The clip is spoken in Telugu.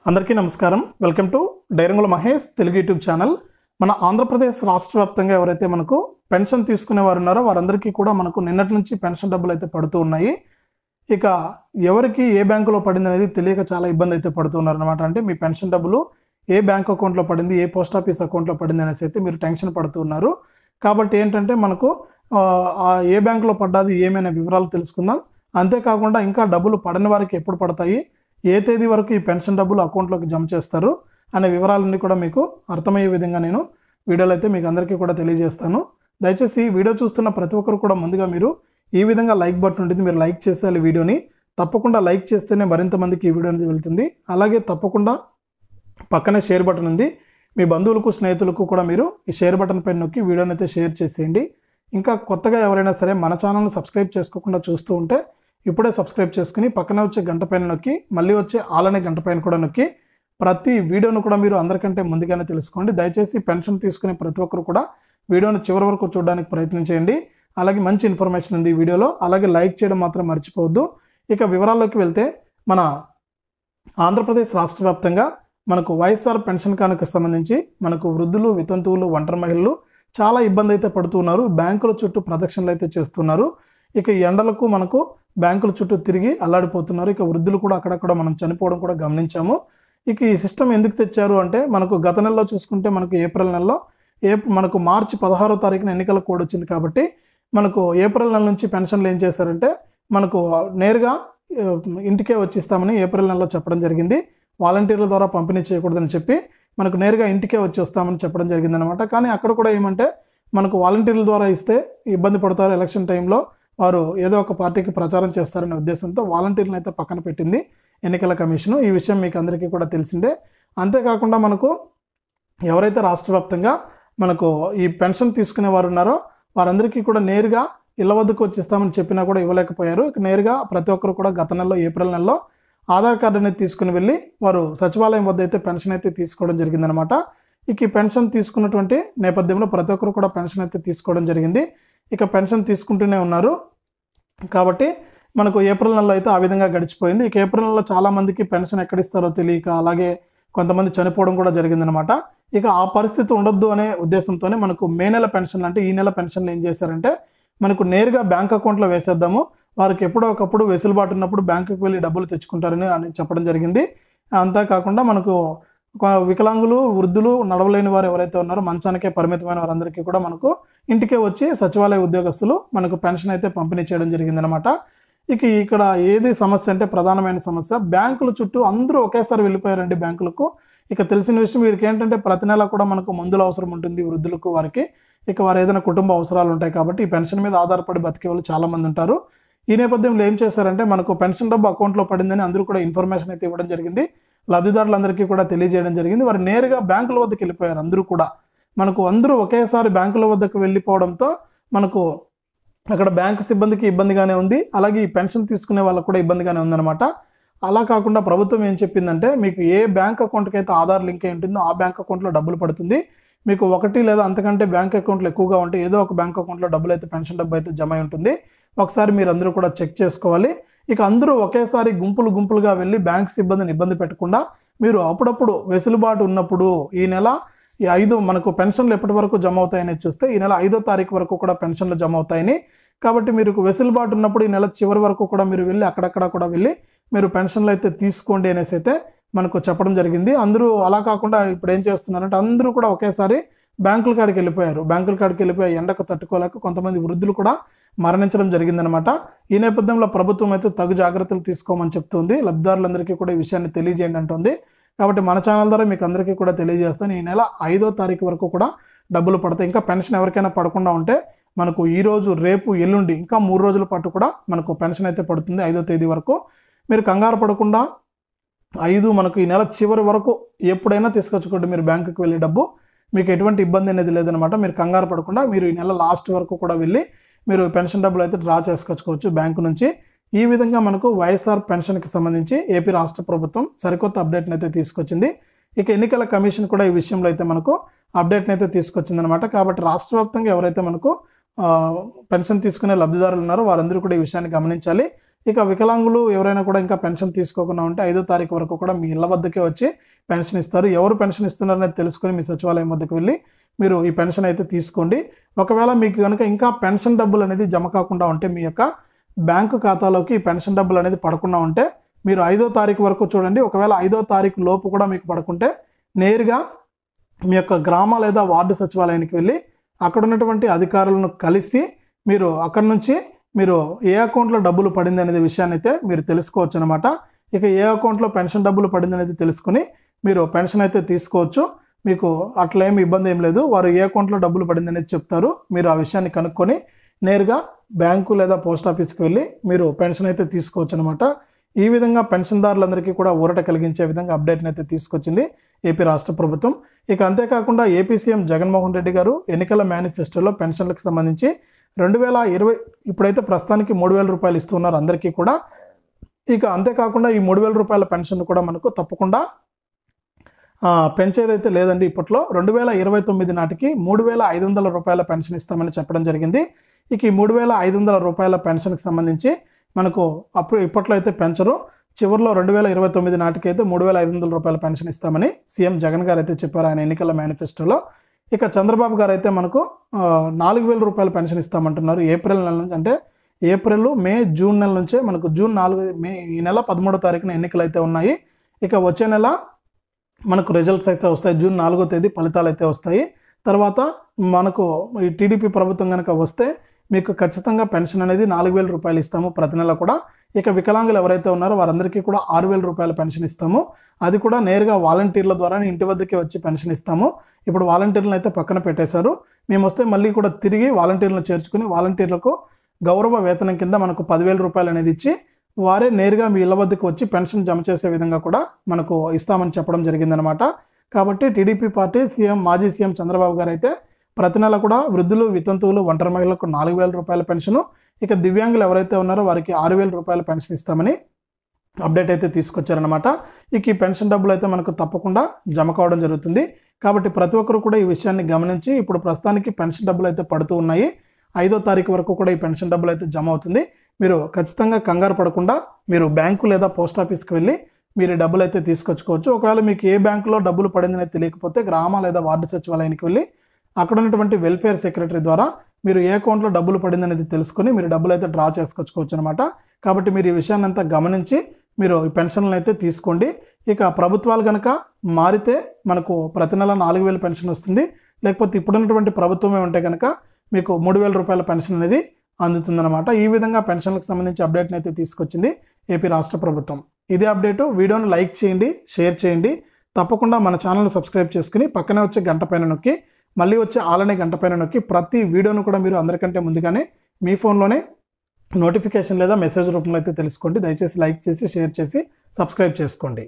అందరికీ నమస్కారం. వెల్కమ్ టు డైరంగుల మహేష్ తెలుగు యూట్యూబ్ ఛానల్. మన ఆంధ్రప్రదేశ్ రాష్ట్ర వ్యాప్తంగా ఎవరైతే మనకు పెన్షన్ తీసుకునే వారు ఉన్నారో వారందరికీ కూడా మనకు నిన్నటి నుంచి పెన్షన్ డబ్బులు అయితే పడుతూ ఉన్నాయి. ఇక ఎవరికి ఏ బ్యాంకులో పడింది అనేది తెలియక చాలా ఇబ్బంది అయితే పడుతున్నారు అనమాట. అంటే మీ పెన్షన్ డబ్బులు ఏ బ్యాంక్ అకౌంట్లో పడింది, ఏ పోస్ట్ ఆఫీస్ అకౌంట్లో పడింది అనేసి అయితే మీరు టెన్షన్ పడుతున్నారు. కాబట్టి ఏంటంటే మనకు ఏ బ్యాంకులో పడ్డాది ఏమైనా వివరాలు తెలుసుకుందాం. అంతేకాకుండా ఇంకా డబ్బులు పడని వారికి ఎప్పుడు పడతాయి, ఏ తేదీ వరకు ఈ పెన్షన్ డబ్బులు అకౌంట్లోకి జమ చేస్తారు అనే వివరాలన్నీ కూడా మీకు అర్థమయ్యే విధంగా నేను వీడియోలో అయితే మీకు అందరికీ కూడా తెలియజేస్తాను. దయచేసి వీడియో చూస్తున్న ప్రతి ఒక్కరు కూడా ముందుగా మీరు ఈ విధంగా లైక్ బటన్ ఉంటుంది, మీరు లైక్ చేసేయాలి వీడియోని. తప్పకుండా లైక్ చేస్తేనే మరింత మందికి ఈ వీడియో అనేది వెళ్తుంది. అలాగే తప్పకుండా పక్కనే షేర్ బటన్ ఉంది, మీ బంధువులకు స్నేహితులకు కూడా మీరు ఈ షేర్ బటన్ పైన నొక్కి వీడియోని అయితే షేర్ చేసేయండి. ఇంకా కొత్తగా ఎవరైనా సరే మన ఛానల్ని సబ్స్క్రైబ్ చేసుకోకుండా చూస్తూ ఉంటే ఇప్పుడే సబ్స్క్రైబ్ చేసుకుని పక్కనే వచ్చే గంట పైన నొక్కి మళ్ళీ వచ్చే ఆలనే గంట పైన కూడా నొక్కి ప్రతి వీడియోను కూడా మీరు అందరికంటే ముందుగానే తెలుసుకోండి. దయచేసి పెన్షన్ తీసుకునే ప్రతి ఒక్కరు కూడా వీడియోను చివరి వరకు చూడడానికి ప్రయత్నం చేయండి. అలాగే మంచి ఇన్ఫర్మేషన్ ఉంది ఈ వీడియోలో. అలాగే లైక్ చేయడం మాత్రం మర్చిపోవద్దు. ఇక వివరాల్లోకి వెళ్తే మన ఆంధ్రప్రదేశ్ రాష్ట్ర వ్యాప్తంగా మనకు వైఎస్ఆర్ పెన్షన్ కానుకకు సంబంధించి మనకు వృద్ధులు, వితంతువులు, ఒంటరి మహిళలు చాలా ఇబ్బంది అయితే పడుతున్నారు. బ్యాంకుల చుట్టూ ప్రదక్షిణలు అయితే చేస్తున్నారు. ఇక ఎండలకు మనకు బ్యాంకుల చుట్టూ తిరిగి అల్లాడిపోతున్నారు. ఇక వృద్ధులు కూడా అక్కడక్కడ మనం చనిపోవడం కూడా గమనించాము. ఇక ఈ సిస్టమ్ ఎందుకు తెచ్చారు అంటే మనకు గత నెలలో చూసుకుంటే మనకు ఏప్రిల్ నెలలో మనకు మార్చి 16వ తారీఖున ఎన్నికల కోడ్ వచ్చింది. కాబట్టి మనకు ఏప్రిల్ నెల నుంచి పెన్షన్లు ఏం చేశారంటే మనకు నేరుగా ఇంటికే వచ్చిస్తామని ఏప్రిల్ నెలలో చెప్పడం జరిగింది. వాలంటీర్ల ద్వారా పంపిణీ చేయకూడదని చెప్పి మనకు నేరుగా ఇంటికే వచ్చి వస్తామని చెప్పడం జరిగిందనమాట. కానీ అక్కడ కూడా ఏమంటే మనకు వాలంటీర్ల ద్వారా ఇస్తే ఇబ్బంది పడతారు, ఎలక్షన్ టైంలో వారు ఏదో ఒక పార్టీకి ప్రచారం చేస్తారనే ఉద్దేశంతో వాలంటీర్లను అయితే పక్కన పెట్టింది ఎన్నికల కమిషను. ఈ విషయం మీకు అందరికీ కూడా తెలిసిందే. అంతేకాకుండా మనకు ఎవరైతే రాష్ట్ర వ్యాప్తంగా మనకు ఈ పెన్షన్ తీసుకునే వారు ఉన్నారో వారందరికీ కూడా నేరుగా ఇళ్ల వద్దకు వచ్చిస్తామని చెప్పినా కూడా ఇవ్వలేకపోయారు. నేరుగా ప్రతి ఒక్కరు కూడా గత నెలలో ఏప్రిల్ నెలలో ఆధార్ కార్డు అనేది తీసుకుని వెళ్ళి వారు సచివాలయం వద్ద అయితే పెన్షన్ అయితే తీసుకోవడం జరిగిందనమాట. ఇక ఈ పెన్షన్ తీసుకున్నటువంటి నేపథ్యంలో ప్రతి ఒక్కరు కూడా పెన్షన్ అయితే తీసుకోవడం జరిగింది. ఇక పెన్షన్ తీసుకుంటూనే ఉన్నారు. కాబట్టి మనకు ఏప్రిల్ నెలలో అయితే ఆ విధంగా గడిచిపోయింది. ఇక ఏప్రిల్ నెలలో చాలామందికి పెన్షన్ ఎక్కడిస్తారో తెలియక అలాగే కొంతమంది చనిపోవడం కూడా జరిగిందనమాట. ఇక ఆ పరిస్థితి ఉండొద్దు అనే ఉద్దేశంతోనే మనకు మే నెల పెన్షన్లు అంటే ఈ నెల పెన్షన్లు ఏం చేశారంటే మనకు నేరుగా బ్యాంక్ అకౌంట్లో వేసేద్దాము, వారికి ఎప్పుడో ఒకప్పుడు వెసులుబాటు ఉన్నప్పుడు బ్యాంకుకి వెళ్ళి డబ్బులు తెచ్చుకుంటారని అని చెప్పడం జరిగింది. అంతేకాకుండా మనకు వికలాంగులు, వృద్ధులు, నడవలేని వారు ఎవరైతే ఉన్నారో మంచానికే పరిమితమైన వారందరికీ కూడా మనకు ఇంటికే వచ్చి సచివాలయ ఉద్యోగస్తులు మనకు పెన్షన్ అయితే పంపిణీ చేయడం జరిగిందనమాట. ఇక ఇక్కడ ఏది సమస్య అంటే ప్రధానమైన సమస్య బ్యాంకుల చుట్టూ అందరూ ఒకేసారి వెళ్ళిపోయారండి బ్యాంకులకు. ఇక తెలిసిన విషయం వీరికి ఏంటంటే ప్రతి నెల కూడా మనకు మందుల అవసరం ఉంటుంది వృద్ధులకు, వారికి ఇక వారు ఏదైనా కుటుంబ అవసరాలు ఉంటాయి. కాబట్టి ఈ పెన్షన్ మీద ఆధారపడి బతికే వాళ్ళు చాలామంది ఉంటారు. ఈ నేపథ్యంలో ఏం చేశారంటే మనకు పెన్షన్ డబ్బు అకౌంట్లో పడిందని అందరూ కూడా ఇన్ఫర్మేషన్ అయితే ఇవ్వడం జరిగింది. లబ్ధిదారులందరికీ కూడా తెలియజేయడం జరిగింది. వారు నేరుగా బ్యాంకుల వద్దకు వెళ్ళిపోయారు. అందరూ కూడా మనకు అందరూ ఒకేసారి బ్యాంకుల వద్దకు వెళ్ళిపోవడంతో మనకు అక్కడ బ్యాంకు సిబ్బందికి ఇబ్బందిగానే ఉంది, అలాగే ఈ పెన్షన్ తీసుకునే వాళ్ళకు కూడా ఇబ్బందిగానే ఉందన్నమాట. అలా కాకుండా ప్రభుత్వం ఏం చెప్పిందంటే మీకు ఏ బ్యాంక్ అకౌంట్కి అయితే ఆధార్ లింక్ అయి ఉంటుందో ఆ బ్యాంక్ అకౌంట్లో డబ్బులు పడుతుంది. మీకు ఒకటి లేదా అంతకంటే బ్యాంక్ అకౌంట్లు ఎక్కువగా ఉంటే ఏదో ఒక బ్యాంక్ అకౌంట్లో డబ్బులు అయితే పెన్షన్ డబ్బు అయితే జమ అయి ఉంటుంది. ఒకసారి మీరు అందరూ కూడా చెక్ చేసుకోవాలి. ఇక అందరూ ఒకేసారి గుంపులుగా వెళ్ళి బ్యాంక్ సిబ్బందిని ఇబ్బంది పెట్టకుండా మీరు అప్పుడప్పుడు వెసులుబాటు ఉన్నప్పుడు ఈ నెల ఈ 5 మనకు పెన్షన్లు ఎప్పటి వరకు జమ అవుతాయని చూస్తే ఈ నెల 5వ తారీఖు వరకు కూడా పెన్షన్లు జమ అవుతాయని. కాబట్టి మీరు వెసులుబాటు ఉన్నప్పుడు ఈ నెల చివరి వరకు కూడా మీరు వెళ్ళి అక్కడక్కడ కూడా వెళ్ళి మీరు పెన్షన్లు అయితే తీసుకోండి అనేసి అయితే మనకు చెప్పడం జరిగింది. అందరూ అలా కాకుండా ఇప్పుడు ఏం చేస్తున్నారంటే అందరూ కూడా ఒకేసారి బ్యాంకుల కాడికి వెళ్ళిపోయి ఎండకు తట్టుకోలేక కొంతమంది వృద్ధులు కూడా మరణించడం జరిగిందనమాట. ఈ నేపథ్యంలో ప్రభుత్వం అయితే తగు జాగ్రత్తలు తీసుకోమని చెప్తుంది. లబ్ధిదారులందరికీ కూడా ఈ విషయాన్ని తెలియజేయండి అంటుంది. కాబట్టి మన ఛానల్ ద్వారా మీకు అందరికీ కూడా తెలియజేస్తాను. ఈ నెల 5వ తారీఖు వరకు కూడా డబ్బులు పడతాయి. ఇంకా పెన్షన్ ఎవరికైనా పడకుండా ఉంటే మనకు ఈ రోజు, రేపు, ఎల్లుండి ఇంకా 3 రోజుల పాటు కూడా మనకు పెన్షన్ అయితే పడుతుంది 5వ తేదీ వరకు. మీరు కంగారు పడకుండా మనకు ఈ నెల చివరి వరకు ఎప్పుడైనా తీసుకొచ్చుకోండి మీరు బ్యాంకుకి వెళ్ళి డబ్బు. మీకు ఎటువంటి ఇబ్బంది అనేది లేదనమాట. మీరు కంగారు పడకుండా మీరు ఈ నెల లాస్ట్ వరకు కూడా వెళ్ళి మీరు పెన్షన్ డబ్బులు అయితే డ్రా చేసుకొచ్చుకోవచ్చు బ్యాంకు నుంచి. ఈ విధంగా మనకు వైఎస్ఆర్ పెన్షన్కి సంబంధించి ఏపీ రాష్ట్ర ప్రభుత్వం సరికొత్త అప్డేట్ని అయితే తీసుకొచ్చింది. ఇక ఎన్నికల కమిషన్ కూడా ఈ విషయంలో అయితే మనకు అప్డేట్ని అయితే తీసుకొచ్చిందనమాట. కాబట్టి రాష్ట్ర వ్యాప్తంగా ఎవరైతే మనకు పెన్షన్ తీసుకునే లబ్ధిదారులు ఉన్నారో వారందరూ కూడా ఈ విషయాన్ని గమనించాలి. ఇక వికలాంగులు ఎవరైనా కూడా ఇంకా పెన్షన్ తీసుకోకుండా ఉంటే 5వ తారీఖు వరకు కూడా మీ ఇళ్ల వద్దకే వచ్చి పెన్షన్ ఇస్తారు. ఎవరు పెన్షన్ ఇస్తున్నారనేది తెలుసుకొని మీ సచివాలయం వద్దకు వెళ్ళి మీరు ఈ పెన్షన్ అయితే తీసుకోండి. ఒకవేళ మీకు కనుక ఇంకా పెన్షన్ డబ్బులు అనేది జమ కాకుండా ఉంటే, మీ యొక్క బ్యాంకు ఖాతాలోకి పెన్షన్ డబ్బులు అనేది పడకుండా ఉంటే మీరు 5వ తారీఖు వరకు చూడండి. ఒకవేళ 5వ తారీఖు లోపు కూడా మీకు పడకుంటే నేరుగా మీ యొక్క గ్రామ లేదా వార్డు సచివాలయానికి వెళ్ళి అక్కడ ఉన్నటువంటి అధికారులను కలిసి మీరు అక్కడి నుంచి మీరు ఏ అకౌంట్లో డబ్బులు పడింది అనేది విషయాన్ని అయితే మీరు తెలుసుకోవచ్చు అనమాట. ఇక ఏ అకౌంట్లో పెన్షన్ డబ్బులు పడింది అనేది తెలుసుకుని మీరు పెన్షన్ అయితే తీసుకోవచ్చు. మీకు అట్లా ఏమి ఇబ్బంది ఏం లేదు. వారు ఏ అకౌంట్లో డబ్బులు పడింది అనేది చెప్తారు. మీరు ఆ విషయాన్ని కనుక్కొని నేరుగా బ్యాంకు లేదా పోస్ట్ ఆఫీస్కి వెళ్ళి మీరు పెన్షన్ అయితే తీసుకోవచ్చు అనమాట. ఈ విధంగా పెన్షన్దారులందరికీ కూడా ఊరట కలిగించే విధంగా అప్డేట్ని అయితే తీసుకొచ్చింది ఏపీ రాష్ట్ర ప్రభుత్వం. ఇక అంతేకాకుండా ఏపీ సీఎం జగన్మోహన్ రెడ్డి గారు ఎన్నికల మేనిఫెస్టోలో పెన్షన్లకు సంబంధించి 2020 ఇప్పుడైతే ప్రస్తుతానికి 3,000 రూపాయలు ఇస్తున్నారు అందరికీ కూడా. ఇక అంతేకాకుండా ఈ 3,000 రూపాయల పెన్షన్ కూడా మనకు తప్పకుండా పెంచేదైతే లేదండి. ఇప్పట్లో 2029 నాటికి 3,500 రూపాయల పెన్షన్ ఇస్తామని చెప్పడం జరిగింది. ఇక ఈ 3,500 రూపాయల పెన్షన్కి సంబంధించి మనకు ఇప్పట్లో అయితే పెంచరు. చివరిలో 2029 నాటికి అయితే 3,500 రూపాయల పెన్షన్ ఇస్తామని సీఎం జగన్ గారు అయితే చెప్పారు ఆయన ఎన్నికల మేనిఫెస్టోలో. ఇక చంద్రబాబు గారు అయితే మనకు 4,000 రూపాయల పెన్షన్ ఇస్తామంటున్నారు ఏప్రిల్ నెల నుంచి. అంటే ఏప్రిల్, మే, జూన్ నెల నుంచే మనకు ఈ నెల 13వ తారీఖున ఎన్నికలు అయితే ఉన్నాయి. ఇక వచ్చే నెల మనకు రిజల్ట్స్ అయితే వస్తాయి. జూన్ 4వ తేదీ ఫలితాలు అయితే వస్తాయి. తర్వాత మనకు ఈ టీడీపీ ప్రభుత్వం కనుక వస్తే మీకు ఖచ్చితంగా పెన్షన్ అనేది 4,000 రూపాయలు ఇస్తాము ప్రతి నెల కూడా. ఇక వికలాంగులు ఎవరైతే ఉన్నారో వారందరికీ కూడా 6,000 రూపాయల పెన్షన్ ఇస్తాము. అది కూడా నేరుగా వాలంటీర్ల ద్వారా ఇంటి వద్దకే వచ్చి పెన్షన్ ఇస్తాము. ఇప్పుడు వాలంటీర్లను అయితే పక్కన పెట్టేశారు. మేము వస్తే మళ్ళీ కూడా తిరిగి వాలంటీర్లను చేర్చుకుని వాలంటీర్లకు గౌరవ వేతనం కింద మనకు 10,000 రూపాయలు అనేది ఇచ్చి వారే నేరుగా మీ ఇళ్ల వద్దకు వచ్చి పెన్షన్ జమ చేసే విధంగా కూడా మనకు ఇస్తామని చెప్పడం జరిగిందనమాట. కాబట్టి టీడీపీ పార్టీ మాజీ సీఎం చంద్రబాబు గారు అయితే ప్రతి నెల కూడా వృద్ధులు, వితంతువులు, ఒంటరి మహిళలకు 4,000 రూపాయల పెన్షను, ఇక దివ్యాంగులు ఎవరైతే ఉన్నారో వారికి 6,000 రూపాయల పెన్షన్ ఇస్తామని అప్డేట్ అయితే తీసుకొచ్చారనమాట. ఇక ఈ పెన్షన్ డబ్బులు అయితే మనకు తప్పకుండా జమ కావడం జరుగుతుంది. కాబట్టి ప్రతి ఒక్కరు కూడా ఈ విషయాన్ని గమనించి ఇప్పుడు ప్రస్తుతానికి పెన్షన్ డబ్బులు అయితే పడుతూ ఉన్నాయి. 5వ తారీఖు వరకు కూడా ఈ పెన్షన్ డబ్బులు అయితే జమ అవుతుంది. మీరు ఖచ్చితంగా కంగారు పడకుండా మీరు బ్యాంకు లేదా పోస్ట్ ఆఫీస్కి వెళ్ళి మీరు డబ్బులు అయితే తీసుకొచ్చుకోవచ్చు. ఒకవేళ మీకు ఏ బ్యాంకులో డబ్బులు పడిందనేది తెలియకపోతే గ్రామ లేదా వార్డు సచివాలయానికి వెళ్ళి అక్కడ ఉన్నటువంటి వెల్ఫేర్ సెక్రటరీ ద్వారా మీరు ఏ అకౌంట్లో డబ్బులు పడిందనేది తెలుసుకొని మీరు డబ్బులు అయితే డ్రా చేసుకొచ్చుకోవచ్చు అనమాట. కాబట్టి మీరు ఈ విషయాన్ని అంతా గమనించి మీరు ఈ పెన్షన్లను అయితే తీసుకోండి. ఇక ప్రభుత్వాలు కనుక మారితే మనకు ప్రతి నెల 4,000 పెన్షన్ వస్తుంది. లేకపోతే ఇప్పుడున్నటువంటి ప్రభుత్వమే ఉంటే కనుక మీకు 3,000 రూపాయల పెన్షన్ అనేది అందుతుందన్నమాట. ఈ విధంగా పెన్షన్లకు సంబంధించి అప్డేట్ని అయితే తీసుకొచ్చింది ఏపీ రాష్ట్ర ప్రభుత్వం. ఇదే అప్డేటు. వీడియోని లైక్ చేయండి, షేర్ చేయండి. తప్పకుండా మన ఛానల్ని సబ్స్క్రైబ్ చేసుకుని పక్కనే వచ్చే గంట పైన నొక్కి మళ్ళీ వచ్చే ఆలనే గంట పైన నొక్కి ప్రతి వీడియోను కూడా మీరు అందరికంటే ముందుగానే మీ ఫోన్లోనే నోటిఫికేషన్ లేదా మెసేజ్ రూపంలో అయితే తెలుసుకోండి. దయచేసి లైక్ చేసి షేర్ చేసి సబ్స్క్రైబ్ చేసుకోండి.